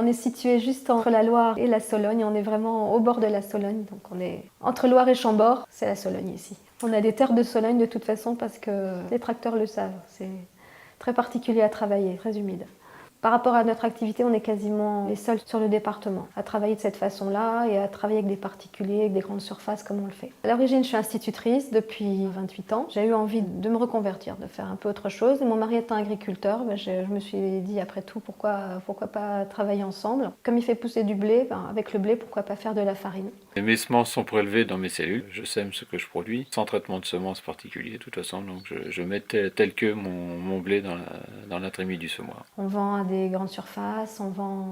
On est situé juste entre la Loire et la Sologne. On est vraiment au bord de la Sologne. Donc on est entre Loire et Chambord, c'est la Sologne ici. On a des terres de Sologne de toute façon parce que les tracteurs le savent. C'est très particulier à travailler, très humide. Par rapport à notre activité, on est quasiment les seuls sur le département à travailler de cette façon-là et à travailler avec des particuliers, avec des grandes surfaces comme on le fait. À l'origine, je suis institutrice depuis 28 ans. J'ai eu envie de me reconvertir, de faire un peu autre chose. Et mon mari étant agriculteur, je me suis dit après tout, pourquoi pas travailler ensemble. Comme il fait pousser du blé, avec le blé, pourquoi pas faire de la farine. Mes semences sont prélevées dans mes cellules, je sème ce que je produis, sans traitement de semences particulier de toute façon, donc je mets tel que mon blé dans la trémie du semoir. On vend à des grandes surfaces, on vend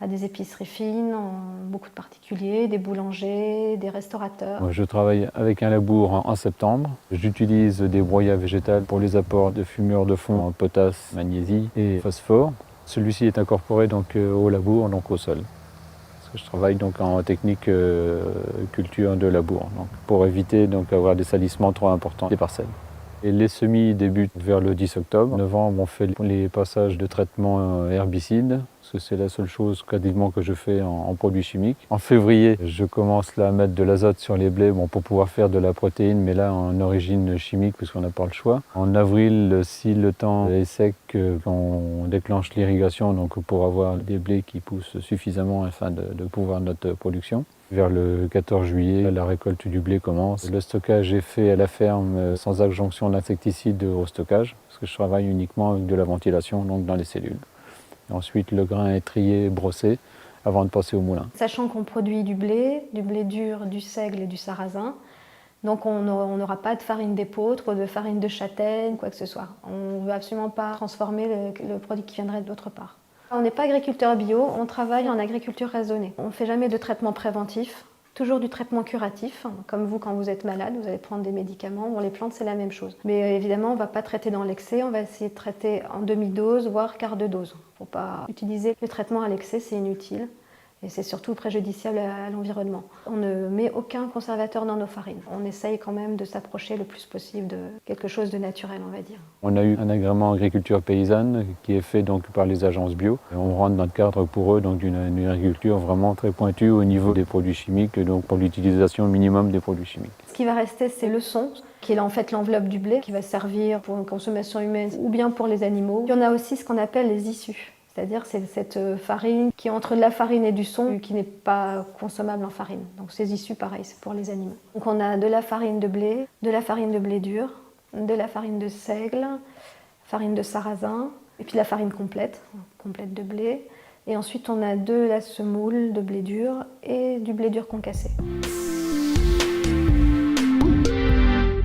à des épiceries fines, beaucoup de particuliers, des boulangers, des restaurateurs. Moi, je travaille avec un labour en septembre. J'utilise des broyats végétales pour les apports de fumure de fond en potasse, magnésie et phosphore. Celui-ci est incorporé donc au labour, donc au sol. Parce que je travaille donc en technique culture de labour, donc pour éviter donc avoir des salissements trop importants des parcelles. Et les semis débutent vers le 10 octobre. En novembre, on fait les passages de traitement herbicide, parce que c'est la seule chose quasiment que je fais en produits chimiques. En février, je commence là à mettre de l'azote sur les blés pour pouvoir faire de la protéine, mais là en origine chimique, puisqu'on n'a pas le choix. En avril, si le temps est sec, on déclenche l'irrigation donc pour avoir des blés qui poussent suffisamment afin de pouvoir notre production. Vers le 14 juillet, la récolte du blé commence. Le stockage est fait à la ferme sans adjonction d'insecticides au stockage, parce que je travaille uniquement avec de la ventilation donc dans les cellules. Et ensuite, le grain est trié, brossé, avant de passer au moulin. Sachant qu'on produit du blé dur, du seigle et du sarrasin, donc on n'aura pas de farine d'épeautre, de farine de châtaigne, quoi que ce soit. On ne veut absolument pas transformer le produit qui viendrait d'autre part. On n'est pas agriculteur bio, on travaille en agriculture raisonnée. On ne fait jamais de traitement préventif, toujours du traitement curatif. Comme vous, quand vous êtes malade, vous allez prendre des médicaments. Bon, les plantes, c'est la même chose. Mais évidemment, on ne va pas traiter dans l'excès, on va essayer de traiter en demi-dose, voire quart de dose. Il ne faut pas utiliser le traitement à l'excès, c'est inutile. Et c'est surtout préjudiciable à l'environnement. On ne met aucun conservateur dans nos farines. On essaye quand même de s'approcher le plus possible de quelque chose de naturel, on va dire. On a eu un agrément agriculture paysanne qui est fait donc par les agences bio. Et on rentre dans le cadre pour eux donc d'une agriculture vraiment très pointue au niveau des produits chimiques, donc pour l'utilisation minimum des produits chimiques. Ce qui va rester, c'est le son, qui est en fait l'enveloppe du blé, qui va servir pour une consommation humaine ou bien pour les animaux. Puis on a aussi ce qu'on appelle les issus. C'est-à-dire c'est cette farine qui est entre de la farine et du son, qui n'est pas consommable en farine. Donc ces issus, pareil, c'est pour les animaux. Donc on a de la farine de blé dur, de la farine de seigle, farine de sarrasin, et puis la farine complète de blé. Et ensuite on a de la semoule de blé dur et du blé dur concassé.